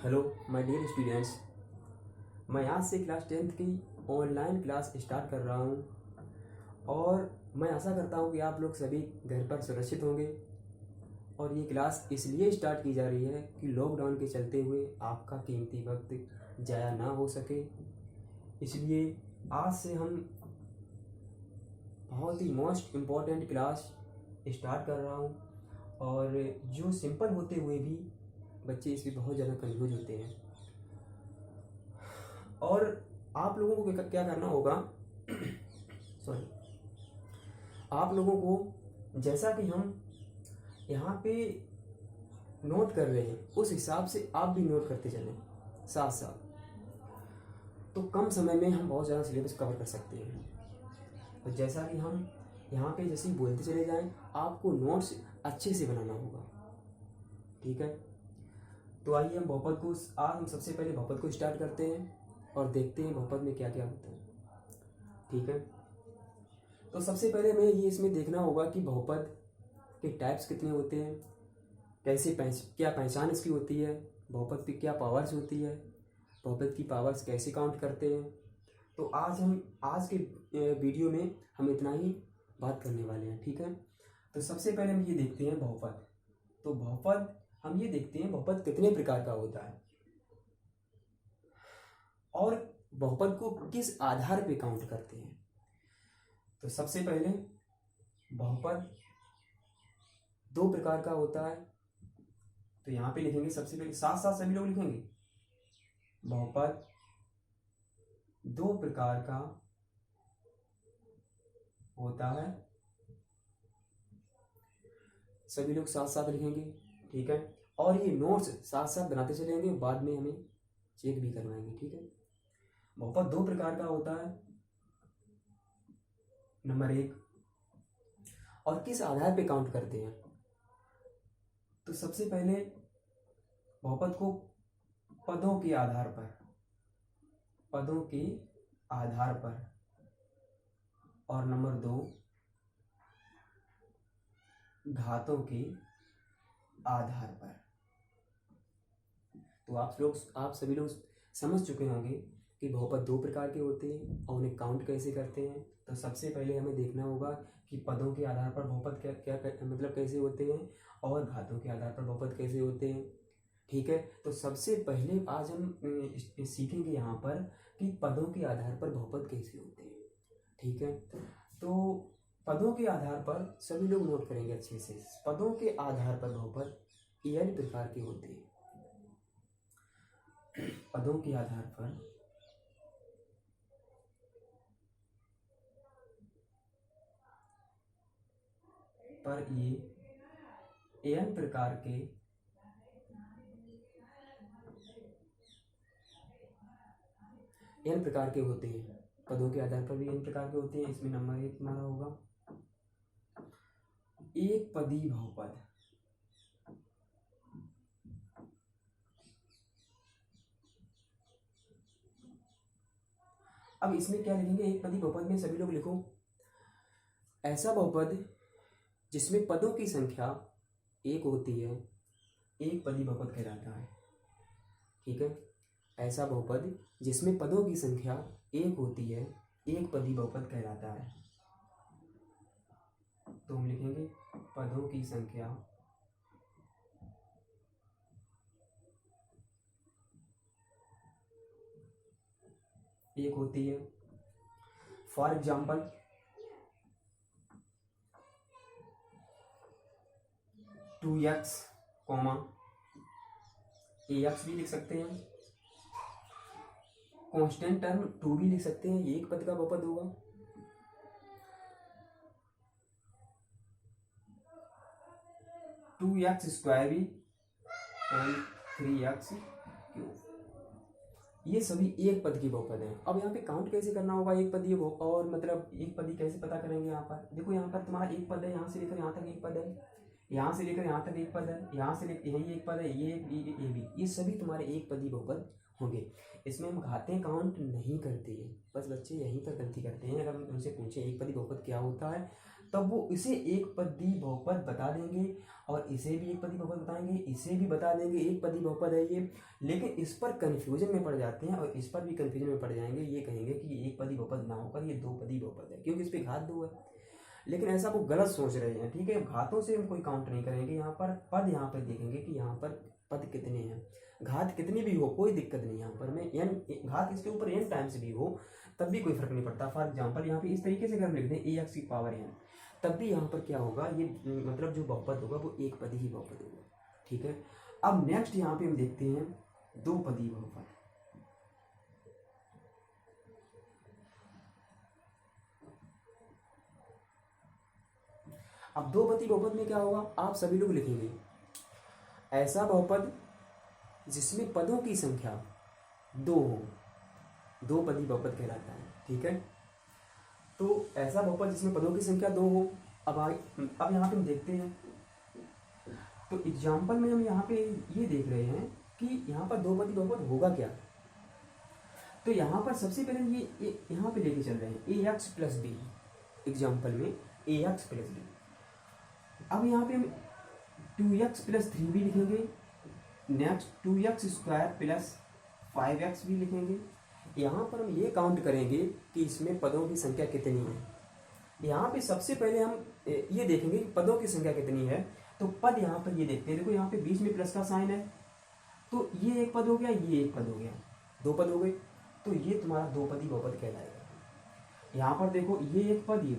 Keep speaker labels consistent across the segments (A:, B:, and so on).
A: Hello my dear students. मैं आज से क्लास 10th की ऑनलाइन क्लास स्टार्ट कर रहा हूँ और मैं आशा करता हूँ कि आप लोग सभी घर पर सुरक्षित होंगे। और ये क्लास इसलिए स्टार्ट की जा रही है कि लॉकडाउन के चलते हुए आपका कीमती वक्त ज़ाया ना हो सके। इसलिए आज से हम बहुत ही मोस्ट इम्पॉर्टेंट क्लास स्टार्ट कर रहा हूँ और जो सिंपल होते हुए भी बच्चे इसमें बहुत ज़्यादा कंफ्यूज होते हैं। और आप लोगों को क्या करना होगा सॉरी, आप लोगों को जैसा कि हम यहाँ पे नोट कर रहे हैं उस हिसाब से आप भी नोट करते चलें साथ साथ, तो कम समय में हम बहुत ज़्यादा सिलेबस कवर कर सकते हैं। और जैसा कि हम यहाँ पे जैसे ही बोलते चले जाएं, आपको नोट्स अच्छे से बनाना होगा, ठीक है। तो आइए हम बहुपद को आज हम सबसे पहले बहुपद को स्टार्ट करते हैं और देखते हैं बहुपद में क्या क्या होता है, ठीक है। तो सबसे पहले हमें ये इसमें देखना होगा कि बहुपद के टाइप्स कितने होते हैं, कैसे क्या पहचान इसकी होती है, बहुपद की क्या पावर्स होती है, बहुपद की पावर्स कैसे काउंट करते हैं। तो आज के वीडियो में हम इतना ही बात करने वाले हैं, ठीक है। तो सबसे पहले हम ये देखते हैं बहुपद। तो बहुपद हम ये देखते हैं बहुपद कितने प्रकार का होता है और बहुपद को किस आधार पे काउंट करते हैं। तो सबसे पहले बहुपद दो प्रकार का होता है। तो यहाँ पे लिखेंगे सबसे पहले, साथ साथ सभी लोग लिखेंगे, बहुपद दो प्रकार का होता है। सभी लोग साथ साथ लिखेंगे, ठीक है। और ये नोट्स साथ साथ बनाते चलेंगे, बाद में हमें चेक भी करवाएंगे, ठीक है। बहुपद दो प्रकार का होता है, नंबर एक। और किस आधार पे काउंट करते हैं। तो सबसे पहले बहुपद को पदों के आधार पर, पदों के आधार पर, और नंबर दो घातों के आधार पर। तो आप सभी लोग समझ चुके होंगे कि बहुपद दो प्रकार के होते हैं और उन्हें काउंट कैसे करते हैं। तो सबसे पहले हमें देखना होगा कि पदों के आधार पर बहुपद क्या मतलब कैसे होते हैं और घातों के आधार पर बहुपद कैसे होते हैं, ठीक है। तो सबसे पहले आज हम सीखेंगे यहाँ पर कि पदों के आधार पर बहुपद कैसे होते हैं, ठीक है। तो पदों के आधार पर सभी लोग नोट करेंगे अच्छे से। पदों के आधार पर बहुपद n प्रकार के होते हैं। पदों के आधार पर ये n प्रकार के होते हैं। पदों के आधार पर भी n प्रकार के होते हैं। इसमें नंबर एक हमारा होगा एक पदी बहुपद। अब इसमें क्या लिखेंगे, एक पदी बहुपद में सभी लोग लिखो, ऐसा बहुपद जिसमें पदों की संख्या एक होती है, एक पदी बहुपद कहलाता है, ठीक है। ऐसा बहुपद जिसमें पदों की संख्या एक होती है, एक पदी बहुपद कहलाता है। तो हम लिखेंगे पदों की संख्या एक होती है। फॉर एग्जाम्पल 2x, ax भी लिख सकते हैं। कांस्टेंट टर्म 2 भी लिख सकते हैं, ये एक पद का बहुपद होगा। टू एक्स स्क्वायर भी एंड 3x क्यूब, ये सभी एक पद की बहुपद हैं। अब यहाँ पे काउंट कैसे करना होगा एक पदी और मतलब एक पदी कैसे पता करेंगे। यहाँ पर देखो, यहाँ पर तुम्हारा एक पद है, यहाँ से लेकर यहाँ तक एक पद है, यहाँ से लेकर यहाँ तक एक पद है, यहाँ से लेकर यही एक पद है, ये भी, ये सभी तुम्हारे एक पदी बहुपद होंगे। इसमें हम घातें काउंट नहीं करते हैं, बस बच्चे यहीं पर गलती करते हैं। अगर हम उनसे पूछें एक पदी बहुपद क्या होता है, तब वो इसे एक पदी बहुपद बता देंगे, और इसे भी एक पदी बहुपद बताएंगे, इसे भी बता देंगे एक पदी बहुपद है ये। लेकिन इस पर कन्फ्यूजन में पड़ जाते हैं, और इस पर भी कन्फ्यूजन में पड़ जाएंगे, ये कहेंगे कि ये एक पदी बहुपद ना होकर ये दो पदी बहुपद है, क्योंकि इस पर घात 2 है। लेकिन ऐसा वो गलत सोच रहे हैं, ठीक है। घातों से हम कोई काउंट नहीं करेंगे, यहाँ पर पद यहाँ पर देखेंगे कि यहाँ पर पद कितने हैं। घात कितनी भी हो कोई दिक्कत नहीं, यहाँ पर मैं n घात इसके ऊपर n टाइम्स भी हो तब भी कोई फर्क नहीं पड़ता। फॉर एग्जाम्पल यहाँ पे इस तरीके से अगर हम लिख दें ए एक्स की पावर n, तब भी यहाँ पर क्या होगा, ये मतलब जो बहुपद होगा वो एक पदी ही बहुपद होगा, ठीक है। अब नेक्स्ट यहाँ पे हम देखते हैं दो पदी बहुपद। अब दो पदी बहुपद में क्या होगा, आप सभी लोग लिखेंगे ऐसा बहुपद जिसमें पदों की संख्या 2 हो, दो पदी बहुपद कहलाता है, ठीक है। तो ऐसा बहुपद जिसमें पदों की संख्या 2 हो। अब यहाँ पे हम देखते हैं, तो एग्जाम्पल में हम यहाँ पे ये देख रहे हैं कि यहाँ पर दो पदी बहुपद होगा क्या। तो यहाँ पर सबसे पहले ये यहाँ पे लेके चल रहे हैं A x plus B, example में ए एक्स प्लस बी। अब यहाँ पे हम 2x प्लस 3 भी लिखेंगे, next 2x square plus 5x भी लिखेंगे। यहाँ पर हम ये काउंट करेंगे कि इसमें पदों की संख्या कितनी है। यहाँ पे सबसे पहले हम ये देखेंगे कि पदों की संख्या कितनी है। तो पद यहाँ पर ये देखते हैं, देखो यहाँ पे बीच में प्लस का साइन है, तो ये एक पद हो गया, ये एक पद हो गया, दो पद हो गए, तो ये तुम्हारा दो पदी बहुपद कहलाएगा। यहाँ पर देखो ये एक पद, ये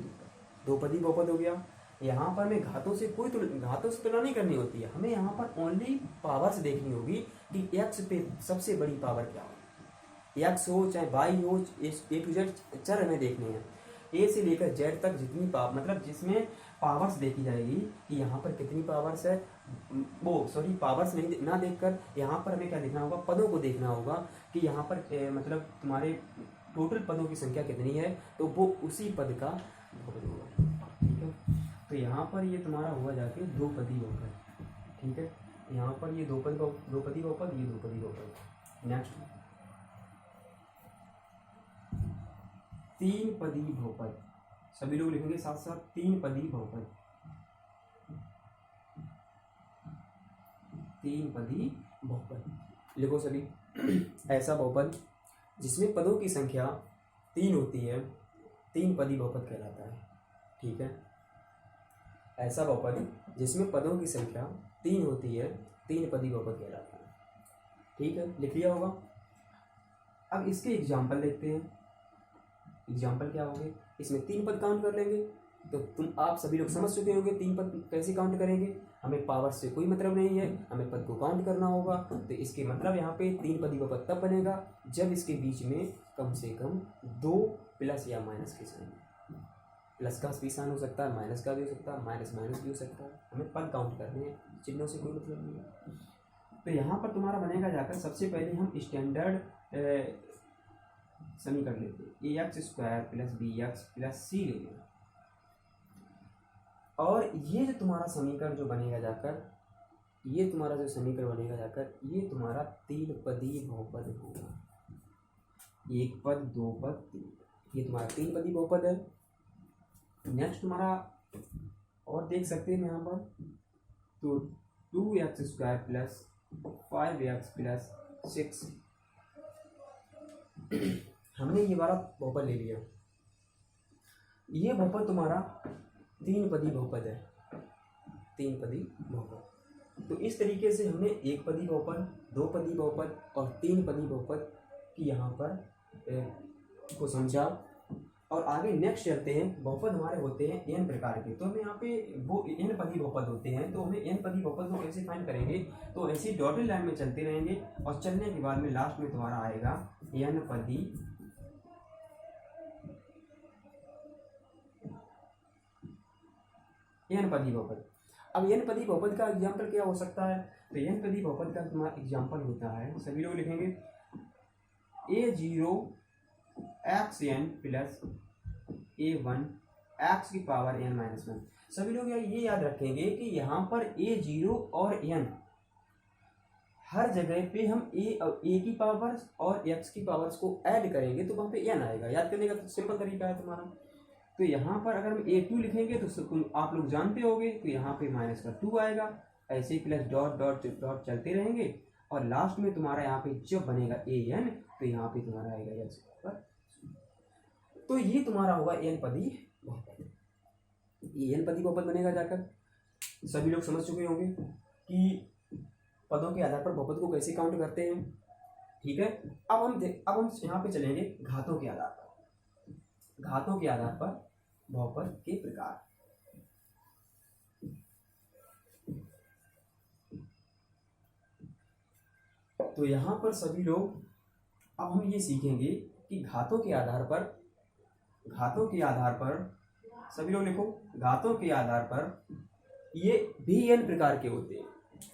A: दो पदी बहुपद हो गया। यहाँ पर हमें घातों से तुलना नहीं करनी होती है, हमें यहाँ पर ओनली पावर्स देखनी होगी कि एक्स पे सबसे बड़ी पावर क्या हो, एक्स हो चाहे वाई हो, ए टू जेड चर हमें देखने हैं। ए से लेकर जेड तक जितनी पावर, मतलब जिसमें पावर्स देखी जाएगी कि यहाँ पर कितनी पावर्स है, वो सॉरी पावर्स नहीं ना देखकर यहाँ पर हमें क्या देखना होगा, पदों को देखना होगा कि यहाँ पर मतलब तुम्हारे टोटल पदों की संख्या कितनी है, तो वो उसी पद का बहुपद होगा, ठीक है। तो यहाँ पर ये तुम्हारा हुआ जाके दो पदी बहुपद, ठीक है। यहाँ पर ये दो पदी बहुपद, ये दो पदी बहुपद। नेक्स्ट तीन पदी बहुपद, सभी लोग लिखेंगे साथ साथ तीन पदी बहुपद, तीन पदी बहुपद लिखो सभी। ऐसा बहुपद जिसमें पदों की संख्या 3 होती है, तीन पदी बहुपद कहलाता है, ठीक है। ऐसा बहुपद जिसमें पदों की संख्या 3 होती है, तीन पदी बहुपद कहलाता है, ठीक है, लिख लिया होगा। अब इसके एग्जाम्पल देखते हैं। एग्जाम्पल क्या होंगे, इसमें 3 पद काउंट कर लेंगे, तो आप सभी लोग समझ चुके होंगे 3 पद कैसे काउंट करेंगे। हमें पावर से कोई मतलब नहीं है, हमें पद को काउंट करना होगा। तो इसके मतलब यहाँ पे 3 पदी बहुपद तब बनेगा जब इसके बीच में कम से कम 2 प्लस या माइनस के साइन, प्लस का भी साइन हो सकता है, माइनस का भी हो सकता है, माइनस भी हो सकता है। हमें पद काउंट करने हैं, चिन्हों से कोई मतलब नहीं है। तो यहाँ पर तुम्हारा बनेगा जाकर, सबसे पहले हम स्टैंडर्ड समीकरण लेते हैं, A X square plus B X plus C ले लें। और ये जो तुम्हारा समीकरण जो बनेगा जाकर, ये तुम्हारा जो समीकरण बनेगा जाकर, ये तुम्हारा 3 पदी बहुपद होगा। 1 पद 2 पद 3, ये तुम्हारा 3 पदी बहुपद है। नेक्स्ट तुम्हारा और देख सकते हैं यहाँ पर, तो 2x square plus 5x plus 6, हमने ये वाला बहुपद ले लिया। ये बहुपद तुम्हारा 3 पदी बहुपद है, 3 पदी बहुपद। तो इस तरीके से हमने 1 पदी बहुपद, 2 पदी बहुपद और 3 पदी बहुपद की यहाँ पर को समझा। और आगे नेक्स्ट चलते हैं। बहुपद हमारे होते हैं n प्रकार के, तो हमें यहाँ पे वो n पदी बहुपद होते हैं, तो हमें n पदी बहुपद को कैसे फाइंड करेंगे, तो ऐसे डॉटेड लाइन में चलते रहेंगे और चलने के बाद में लास्ट में तुम्हारा आएगा n पदी बहुपद। अब n पदी बहुपद का एग्जाम्पल क्या हो सकता है, तो n पदी बहुपद का तुम्हारा एग्जाम्पल होता है, सभी लोग लिखेंगे a0 xn plus a1 x की पावर n माइनस 1। सभी लोग ये याद रखेंगे कि यहाँ पर a0 और n हर जगह पे हम a की पावर्स और x की पावर्स को ऐड करेंगे तो वहाँ पे n आएगा। याद करने का सिंपल तरीका है तुम्हारा। तो यहाँ पर अगर हम A2 लिखेंगे तो आप लोग जानते होंगे, तो यहाँ पे माइनस का 2 आएगा, ऐसे ही प्लस डॉट डॉट डॉट चलते रहेंगे, और लास्ट में तुम्हारा यहाँ पे जब बनेगा AN तो यहाँ पे तुम्हारा आएगा x पर। तो ये तुम्हारा होगा एन पदी बहुपद। एन पदी बहुपद बनेगा जाकर। सभी लोग समझ चुके होंगे कि पदों के आधार पर बहुपद को कैसे काउंट करते हैं। ठीक है, अब हम यहाँ पे चलेंगे घातों के आधार पर। घातों के आधार पर बहुपद के प्रकार। तो यहाँ पर सभी लोग अब हम ये सीखेंगे कि घातों के आधार पर सभी लोग लिखो, घातों के आधार पर ये भी n प्रकार के होते हैं।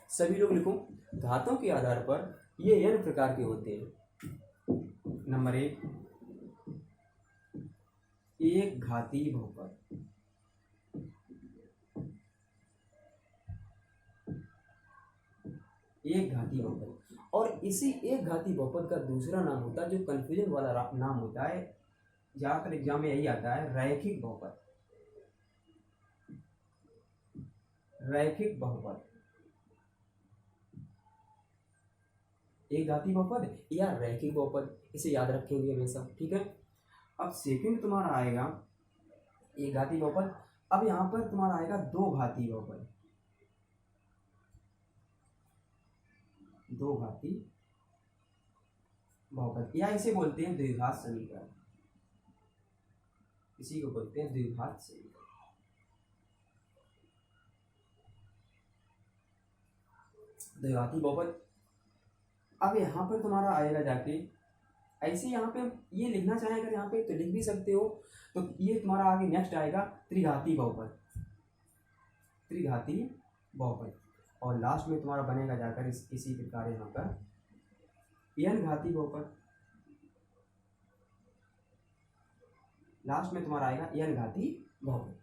A: सभी लोग लिखो, घातों के आधार पर ये n प्रकार के होते हैं। नंबर 1, एक घाती बहुपद। एक घाती बहुपद, और इसी एक घाती बहुपद का दूसरा नाम होता है, जो कंफ्यूजन वाला नाम होता है, ज्यादातर एग्जाम में यही आता है, रैखिक बहुपद। रैखिक बहुपद, एक घाती बहुपद या रैखिक बहुपद, इसे याद रखेंगे हमेशा। ठीक है, अब सेकंड तुम्हारा आएगा एक घाती बहुपद। अब यहां पर तुम्हारा आएगा दो घाती बहुपद। दो घाती बहुपद, या इसे बोलते हैं द्विघात समीकरण। इसी को बोलते हैं द्विघात समीकरण। द्विघाती बहुपद। अब यहाँ पर तुम्हारा आएगा जाके ऐसे, यहाँ पे ये लिखना चाहें अगर यहाँ पे तो लिख भी सकते हो। तो ये तुम्हारा आगे नेक्स्ट आएगा त्रिघाती बहुपद। त्रिघाती बहुपद, और लास्ट में तुम्हारा बनेगा जाकर इसी प्रकार यहाँ पर n घाती बहुपद। लास्ट में तुम्हारा आएगा n घाती बहुपद।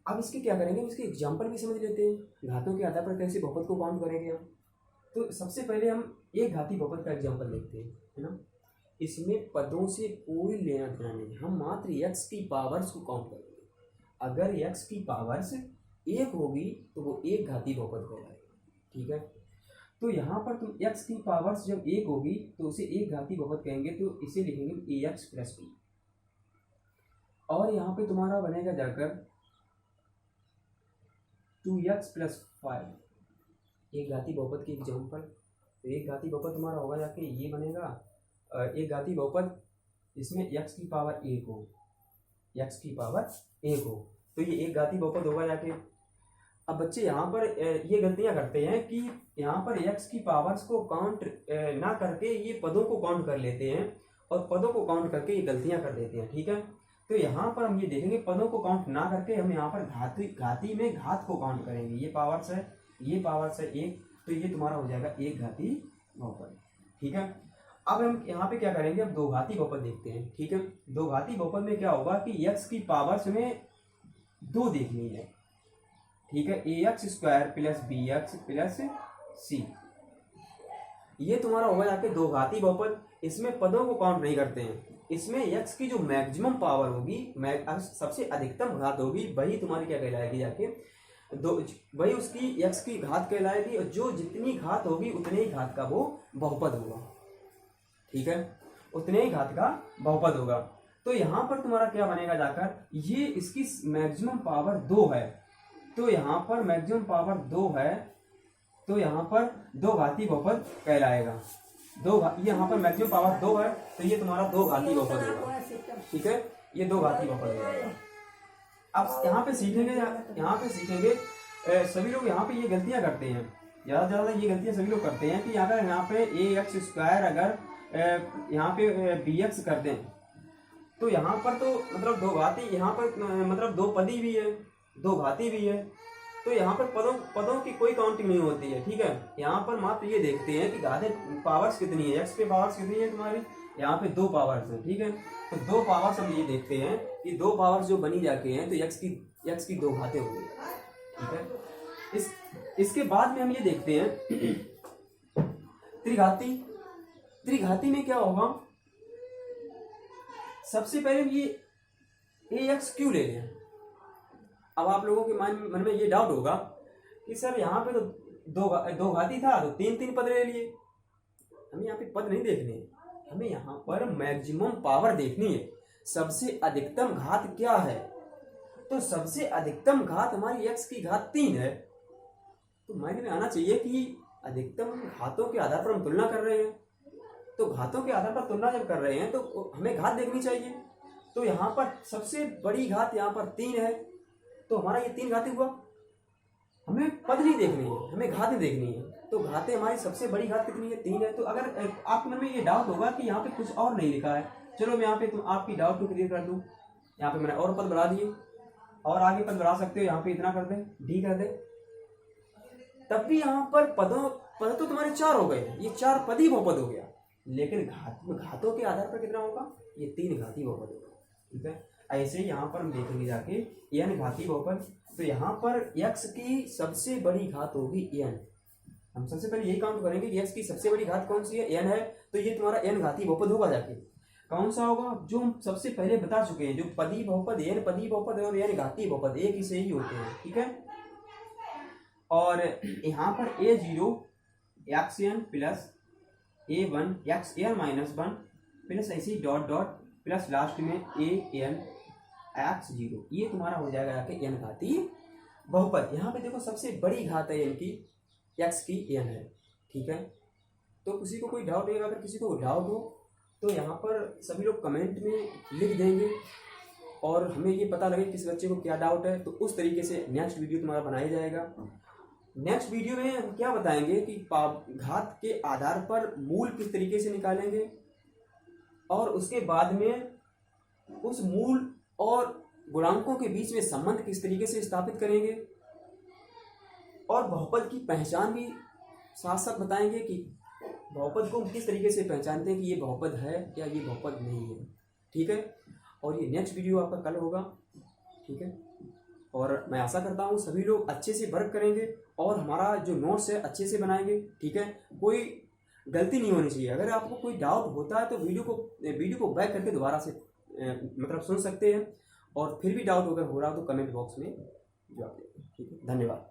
A: अब इसके क्या करेंगे, इसके एग्जाम्पल भी समझ लेते हैं, घातों के आधार पर कैसे बहुपद को काउंट करेंगे हम। तो सबसे पहले हम एक घाती बहुपद का एग्जाम्पल देखते हैं, है ना। इसमें पदों से कोई लेना देना नहीं, हम मात्र x की पावर्स को काउंट करेंगे। अगर x की पावर्स 1 होगी तो वो एक घाती बहुपद कहलाएगा। ठीक है, तो यहाँ पर तुम x की पावर्स जब 1 होगी तो उसे एक घाती बहुपद कहेंगे, तो इसे लिखेंगे ax + b। और यहाँ पे तुम्हारा बनेगा जाकर 2x + 5, एक घाती बहुपद की एग्जाम्पल। तो एक घाती बहुपद तुम्हारा होगा जाके ये बनेगा, एक घाती बहुपद इसमें x की पावर 1 हो, x की पावर 1 हो, तो ये एक घाती बहुपद होगा जाके। अब बच्चे यहाँ पर ये गलतियाँ करते हैं कि यहाँ पर x की पावर्स को काउंट ना करके ये पदों को काउंट कर लेते हैं, और पदों को काउंट करके ये गलतियाँ कर देते हैं। ठीक है, तो यहाँ पर हम ये देखेंगे पदों को काउंट ना करके हम यहाँ पर घाती में घात को काउंट करेंगे। ये पावर्स है, ये पावर्स है 1, तो ये तुम्हारा हो जाएगा एक घाती बहुपद। ठीक है, अब हम यहाँ पे क्या करेंगे, अब दो घाती बहुपद देखते हैं। ठीक है, दो घाती बहुपद में क्या होगा कि x की पावर्स में 2 देखनी है। ठीक है, ax² + bx + c, ये तुम्हारा होगा जाके दो घाती बहुपद। इसमें पदों को काउंट नहीं करते हैं, इसमें x की जो मैक्सिमम पावर होगी, सबसे अधिकतम घात होगी, वही तुम्हारी क्या कहलाएगी जाके वही उसकी x की घात कहलाएगी, और जो जितनी घात होगी उतने ही घात का वो बहुपद होगा। ठीक है, उतने ही घात का बहुपद होगा। तो यहाँ पर तुम्हारा क्या बनेगा जाकर, ये इसकी मैक्सिमम पावर 2 है, तो यहाँ पर मैक्सिमम पावर 2 है, तो यहाँ पर दो घाती बहुपद कहलाएगा। यहाँ पर मैक्सिमम पावर 2 है, तो ये तुम्हारा दो घाती बहुपद होगा। ठीक है, ये दो घाती बहुपद होगा। अब यहाँ पे सीखेंगे सभी लोग यहाँ पे ये गलतियाँ करते हैं, ज़्यादा ये गलतियाँ सभी लोग करते हैं कि अगर यहाँ पे ax² अगर यहाँ पे bx कर दें, तो यहाँ पर तो मतलब दो घाती, यहाँ पर मतलब दो पदी भी है, दो घाती भी है, तो यहाँ पर पदों की कोई काउंटिंग नहीं होती है। ठीक है, यहाँ पर मात्र ये देखते हैं कि घाते पावर्स कितनी है, x पे पावर्स कितनी है तुम्हारी, यहाँ पे 2 पावर्स है। ठीक है, तो 2 पावर्स हम ये देखते हैं कि 2 पावर्स जो बनी जाके हैं तो x की 2 घातें होंगी। ठीक है, इसके बाद में हम ये देखते हैं त्रिघाती में क्या होगा। सबसे पहले ये ए एक्स क्यों ले लें। अब आप लोगों के मन में ये डाउट होगा कि सर यहाँ पे तो दो घाती था तो तीन तीन पद ले लिए। हमें यहाँ पे पद नहीं देखने, हमें यहाँ पर मैक्सिमम पावर देखनी है। सबसे अधिकतम घात क्या है, तो सबसे अधिकतम घात हमारी x की घात 3 है। तो मायने में आना चाहिए कि अधिकतम घातों के आधार पर हम तुलना कर रहे हैं, तो घातों के आधार पर तुलना जब कर रहे हैं तो हमें घात देखनी चाहिए। तो यहाँ पर सबसे बड़ी घात यहाँ पर 3 है, तो हमारा ये 3 घातें हुआ। हमें पद नहीं देखनी है, हमें घातें देखनी है। तो घातें हमारी सबसे बड़ी घात कितनी है, 3 है। तो अगर आपके मन में ये डाउट होगा कि यहाँ पे कुछ और नहीं लिखा है, चलो मैं यहाँ पे आपकी डाउट को क्लियर कर दूँ। यहाँ पे मैंने और पद बढ़ा दिए, और आगे पद बढ़ा सकते हो, यहाँ पे इतना कर दे, डी कर दे। तब भी यहाँ पर पद तो तुम्हारे 4 हो गए, ये 4 पद ही बहुपद हो गया। लेकिन घातों के आधार पर कितना होगा, ये 3 घाती बहुपद होगा। ठीक है, ऐसे यहाँ पर हम देखेंगे जाके n घाती बहुपद। तो यहाँ पर x की सबसे बड़ी घात होगी n। हम सबसे पहले यही काउंट करेंगे कि x की सबसे बड़ी घात कौन सी है, n है। तो ये तुम्हारा n घाती बहुपद होगा। जाके कौन सा होगा, जो हम सबसे पहले बता चुके हैं, जो पदी बहुपद, n पदी बहुपद और n घाती बहुपद एक ही से ही होते हैं। ठीक है, और यहाँ पर a0 xn plus a1 xn minus 1 plus ऐसे डॉट डॉट प्लस लास्ट में an x0, ये तुम्हारा हो जाएगा यहाँ पे n घाती बहुपद। यहाँ पे देखो सबसे बड़ी घात है n की, x की n है। ठीक है, तो किसी को कोई डाउट होगा, अगर किसी को डाउट हो तो यहाँ पर सभी लोग कमेंट में लिख देंगे और हमें ये पता लगे किस बच्चे को क्या डाउट है, तो उस तरीके से नेक्स्ट वीडियो तुम्हारा बनाया जाएगा। नेक्स्ट वीडियो में हम क्या बताएंगे कि घात के आधार पर मूल किस तरीके से निकालेंगे, और उसके बाद में उस मूल और गुणांकों के बीच में संबंध किस तरीके से स्थापित करेंगे, और बहुपद की पहचान भी साथ साथ बताएंगे कि बहुपद को हम किस तरीके से पहचानते हैं कि ये बहुपद है या ये बहुपद नहीं है। ठीक है, और ये नेक्स्ट वीडियो आपका कल होगा। ठीक है, और मैं आशा करता हूँ सभी लोग अच्छे से वर्क करेंगे और हमारा जो नोट्स है अच्छे से बनाएंगे। ठीक है, कोई गलती नहीं होनी चाहिए। अगर आपको कोई डाउट होता है तो वीडियो को बैक करके दोबारा से मतलब सुन सकते हैं, और फिर भी डाउट अगर हो रहा हो तो कमेंट बॉक्स में जवाब दें। ठीक है, धन्यवाद।